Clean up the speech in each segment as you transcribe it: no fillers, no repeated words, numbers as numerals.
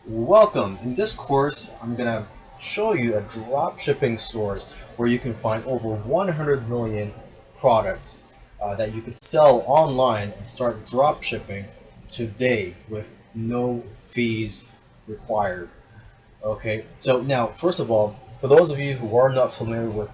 Welcome. In this course, I'm going to show you a dropshipping source where you can find over 100 million products that you could sell online and start dropshipping today with no fees required. Okay, so now, first of all, for those of you who are not familiar with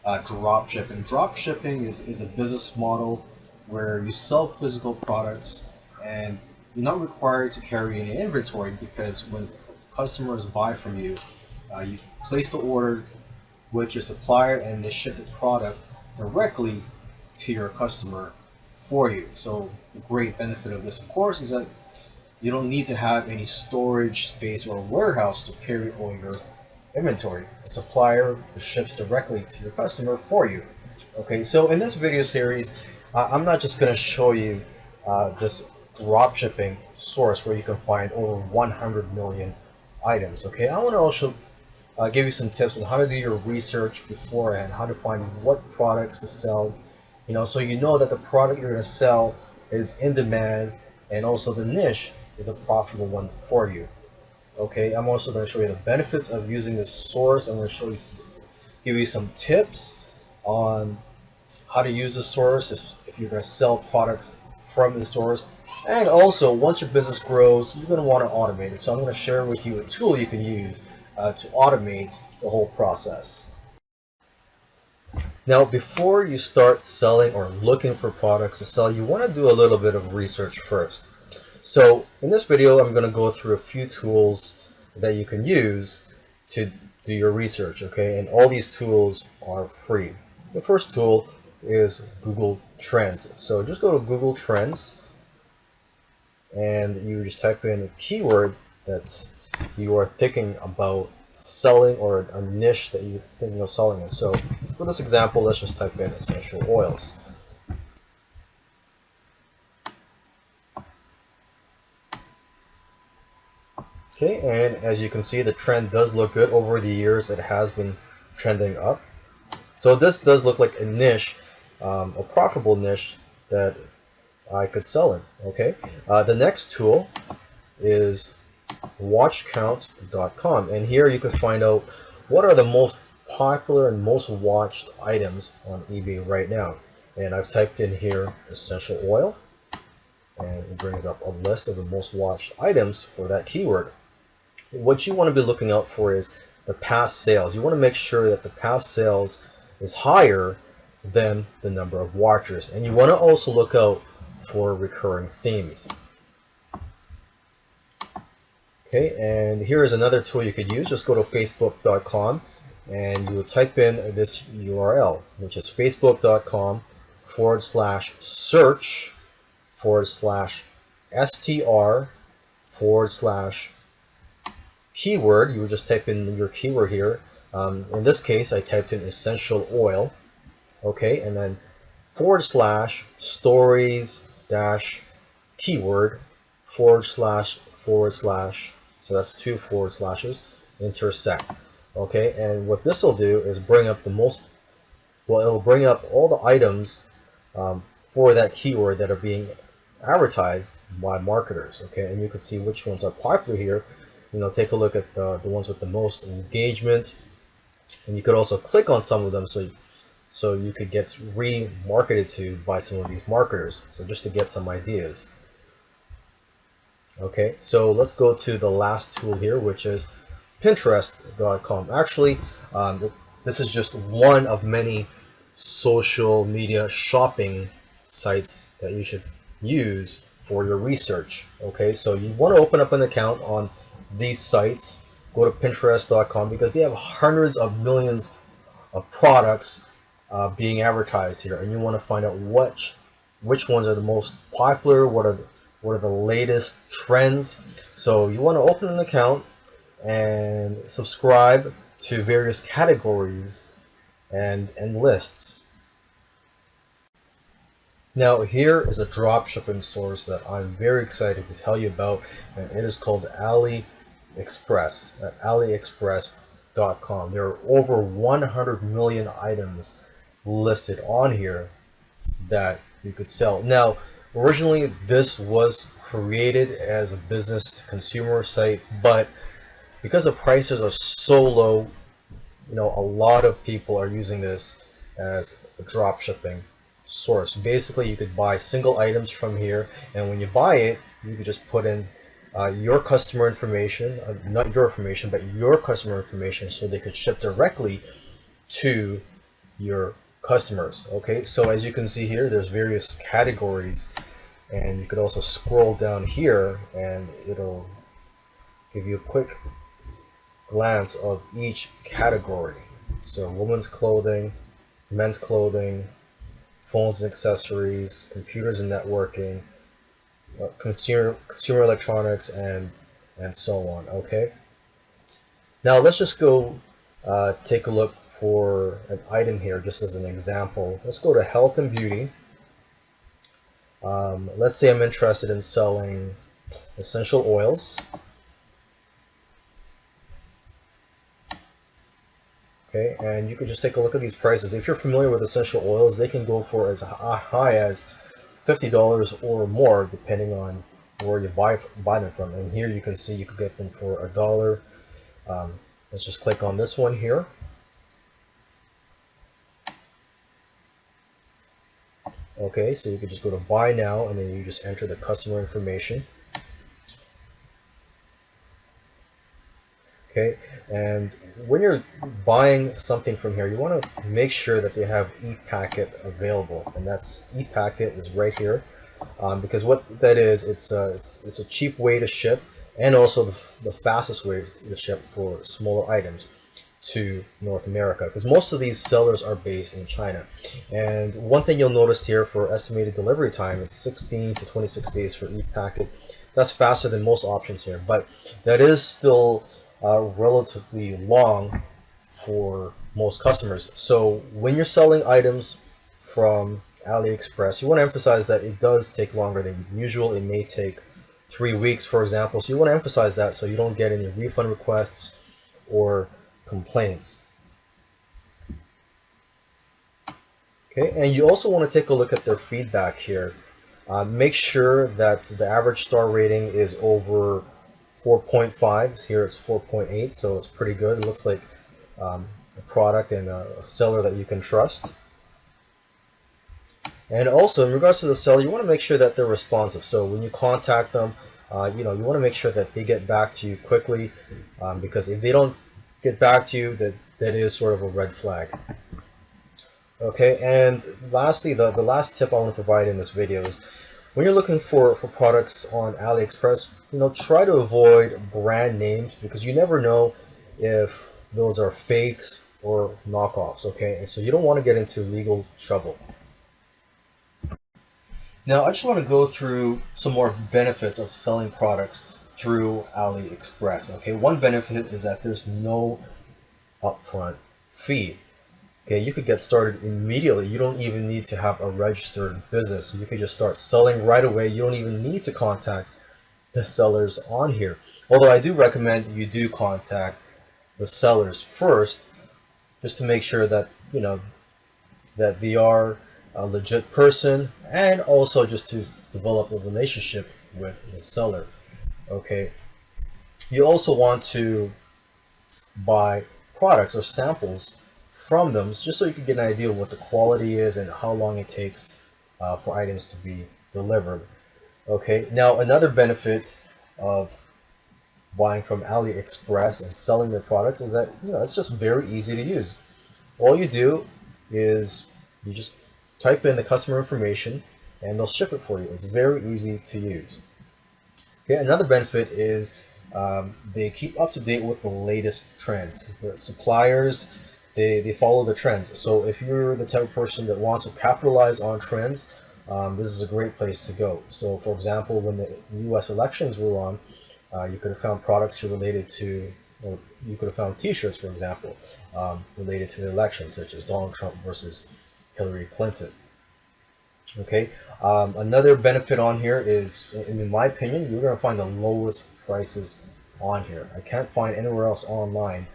dropshipping is a business model where you sell physical products and you're not required to carry any inventory because when customers buy from you, you place the order with your supplier and they ship the product directly to your customer for you. So the great benefit of this, of course, is that you don't need to have any storage space or warehouse to carry all your inventory. The supplier ships directly to your customer for you. Okay, so in this video series, I'm not just going to show you this dropshipping source where you can find over 100 million items. Okay, I want to also give you some tips on how to do your research beforehand, how to find what products to sell, so you know that the product you're going to sell is in demand and also the niche is a profitable one for you. Okay, I'm also going to show you the benefits of using this source. I'm going to give you some tips on how to use the source if you're going to sell products from the source. And also, once your business grows, you're going to want to automate it. So I'm going to share with you a tool you can use to automate the whole process. Now, before you start selling or looking for products to sell, you want to do a little bit of research first. So in this video, I'm going to go through a few tools that you can use to do your research, okay? And all these tools are free. The first tool is Google Trends. So just go to Google Trends and you just type in a keyword that you are thinking about selling or a niche that you're thinking of selling in. So for this example, let's just type in essential oils. Okay, and as you can see, the trend does look good. Over the years, it has been trending up. So this does look like a niche, a profitable niche that I could sell in. Okay, the next tool is watchcount.com, and here you can find out what are the most popular and most watched items on eBay right now. And I've typed in here essential oil, and it brings up a list of the most watched items for that keyword. What you want to be looking out for is the past sales. You want to make sure that the past sales is higher than the number of watchers. And you want to also look out for recurring themes. Okay, and here is another tool you could use. Just go to facebook.com and you will type in this URL, which is facebook.com/search/str/keyword. You would just type in your keyword here. In this case, I typed in essential oil. Okay, and then /stories-keyword // so that's two forward slashes intersect. Okay, and what this will do is bring up it'll bring up all the items for that keyword that are being advertised by marketers. Okay, and you can see which ones are popular here. Take a look at the ones with the most engagement, and you could also click on some of them so you could get remarketed to by some of these marketers. So just to get some ideas. Okay, so let's go to the last tool here, which is Pinterest.com. Actually, this is just one of many social media shopping sites that you should use for your research. Okay, so you want to open up an account on these sites. Go to Pinterest.com because they have hundreds of millions of products being advertised here, and you want to find out which ones are the most popular, what are the latest trends. So you want to open an account and subscribe to various categories and lists. Now here is a dropshipping source that I'm very excited to tell you about, and it is called AliExpress at aliexpress.com. There are over 100 million items listed on here that you could sell. Now, Originally, this was created as a business to consumer site, but because the prices are so low, a lot of people are using this as a drop shipping source. Basically, you could buy single items from here, and when you buy it, you could just put in your customer information, not your information, but your customer information, so they could ship directly to your customers. Okay, so as you can see here, there's various categories, and you could also scroll down here and it'll give you a quick glance of each category. So women's clothing, men's clothing, phones and accessories, computers and networking, consumer electronics, and so on. Okay. Now let's just go take a look for an item here, just as an example. Let's go to health and beauty. Let's say I'm interested in selling essential oils. Okay, and you can just take a look at these prices. If you're familiar with essential oils, they can go for as high as $50 or more, depending on where you buy them from. And here you can see you could get them for $1. Let's just click on this one here. Okay, so you could just go to buy now, and then you just enter the customer information. Okay, and when you're buying something from here, you want to make sure that they have e-packet available, and that's e-packet is right here, because what that is, it's a cheap way to ship, and also the fastest way to ship for smaller items to North America, because most of these sellers are based in China. And one thing you'll notice here, for estimated delivery time, it's 16 to 26 days for e-packet. That's faster than most options here, but that is still relatively long for most customers. So when you're selling items from AliExpress, you want to emphasize that it does take longer than usual. It may take 3 weeks, for example. So you want to emphasize that so you don't get any refund requests or complaints. Okay, and you also want to take a look at their feedback here. Make sure that the average star rating is over 4.5. Here it's 4.8, so it's pretty good. It looks like a product and a seller that you can trust. And also, in regards to the seller, you want to make sure that they're responsive. So when you contact them, you want to make sure that they get back to you quickly, because if they don't get back to you, that is sort of a red flag. Okay, and lastly, the last tip I want to provide in this video is, when you're looking for products on AliExpress, try to avoid brand names, because you never know if those are fakes or knockoffs. Okay, and so you don't want to get into legal trouble. Now, I just want to go through some more benefits of selling products through AliExpress. Okay, one benefit is that there's no upfront fee. Okay, you could get started immediately. You don't even need to have a registered business. You could just start selling right away. You don't even need to contact the sellers on here. Although I do recommend you do contact the sellers first, just to make sure that that they are a legit person, and also just to develop a relationship with the seller. Okay, you also want to buy products or samples from them, just so you can get an idea of what the quality is and how long it takes for items to be delivered. Okay, now another benefit of buying from AliExpress and selling their products is that it's just very easy to use. All you do is you just type in the customer information and they'll ship it for you. It's very easy to use. Okay, another benefit is they keep up to date with the latest trends. The suppliers, they follow the trends. So if you're the type of person that wants to capitalize on trends, this is a great place to go. So for example, when the US elections were on, you could have found products related to, or you could have found t-shirts, for example, related to the election, such as Donald Trump versus Hillary Clinton. Okay, another benefit on here is, in my opinion, you're going to find the lowest prices on here. I can't find anywhere else online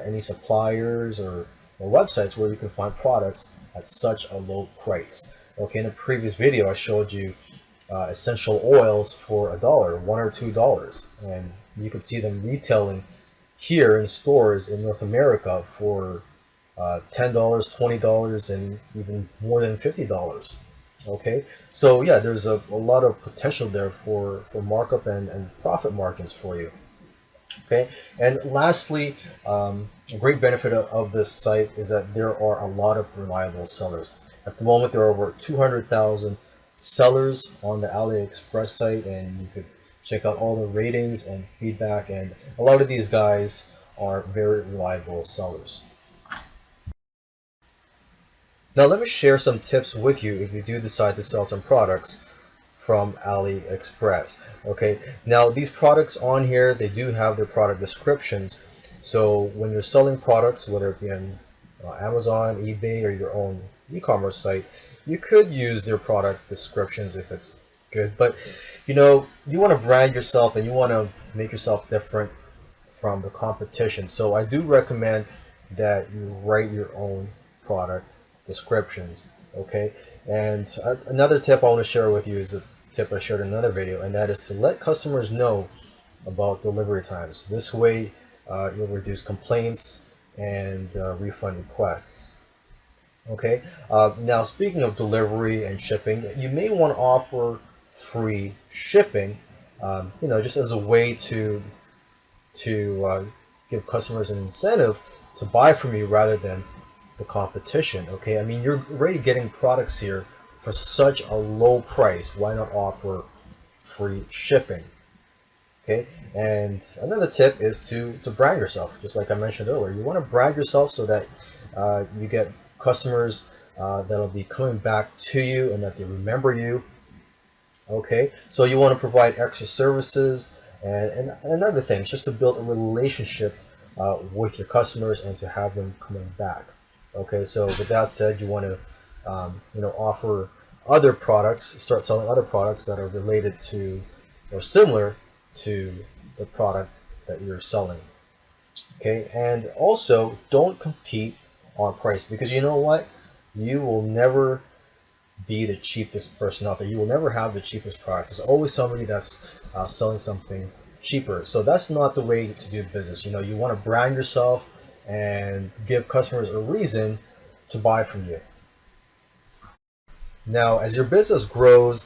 any suppliers or websites where you can find products at such a low price. Okay, in the previous video I showed you essential oils for $1, $1 or $2, and you can see them retailing here in stores in North America for $10, $20, and even more than $50. Okay, so yeah, there's a lot of potential there for markup and profit margins for you. Okay, and lastly, a great benefit of this site is that there are a lot of reliable sellers. At the moment, there are over 200,000 sellers on the AliExpress site, and you could check out all the ratings and feedback, and a lot of these guys are very reliable sellers. Now, let me share some tips with you if you do decide to sell some products from AliExpress. Okay, now these products on here, they do have their product descriptions. So when you're selling products, whether it be on Amazon, eBay, or your own e-commerce site, you could use their product descriptions if it's good. But you want to brand yourself and you want to make yourself different from the competition. So I do recommend that you write your own product descriptions. Okay, and another tip I want to share with you is a tip I shared in another video, and that is to let customers know about delivery times. This way, you'll reduce complaints and refund requests. Okay, now speaking of delivery and shipping, you may want to offer free shipping, just as a way to give customers an incentive to buy from you rather than the competition. Okay, I mean, you're already getting products here for such a low price. Why not offer free shipping? Okay, and another tip is to brand yourself, just like I mentioned earlier. You want to brand yourself so that you get customers that'll be coming back to you and that they remember you. Okay, so you want to provide extra services and other things just to build a relationship with your customers and to have them coming back. Okay, so with that said, you want to offer other products, start selling other products that are related to or similar to the product that you're selling. Okay, and also don't compete on price, because you know what? You will never be the cheapest person out there. You will never have the cheapest product. There's always somebody that's selling something cheaper. So that's not the way to do business. You want to brand yourself and give customers a reason to buy from you. Now, as your business grows,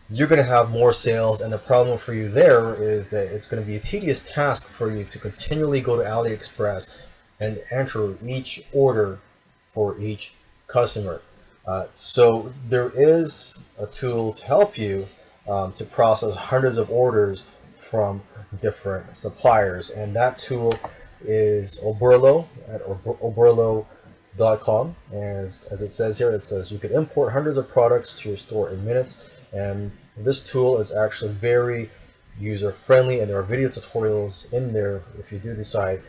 you're going to have more sales, and the problem for you there is that it's going to be a tedious task for you to continually go to AliExpress and enter each order for each customer. So there is a tool to help you to process hundreds of orders from different suppliers, and that tool is Oberlo at oberlo.com. As it says here, it says you can import hundreds of products to your store in minutes, and this tool is actually very user friendly, and there are video tutorials in there if you do decide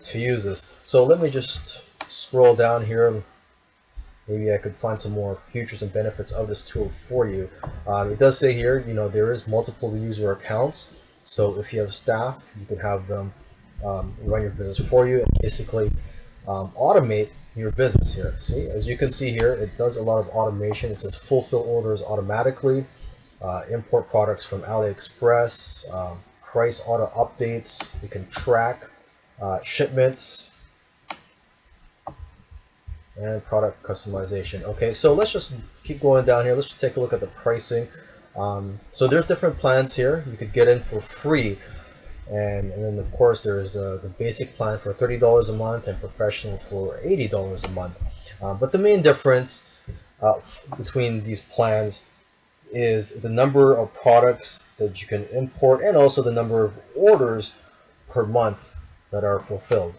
to use this. So let me just scroll down here. Maybe I could find some more features and benefits of this tool for you. It does say here, there is multiple user accounts. So if you have staff, you can have them run your business for you and basically automate your business here. See, as you can see here, it does a lot of automation. It says fulfill orders automatically, import products from AliExpress, price auto updates. You can track shipments, and product customization. Okay, so let's just keep going down here. Let's just take a look at the pricing. So there's different plans here. You could get in for free, and then of course there's the basic plan for $30 a month and professional for $80 a month. But the main difference between these plans is the number of products that you can import, and also the number of orders per month that are fulfilled.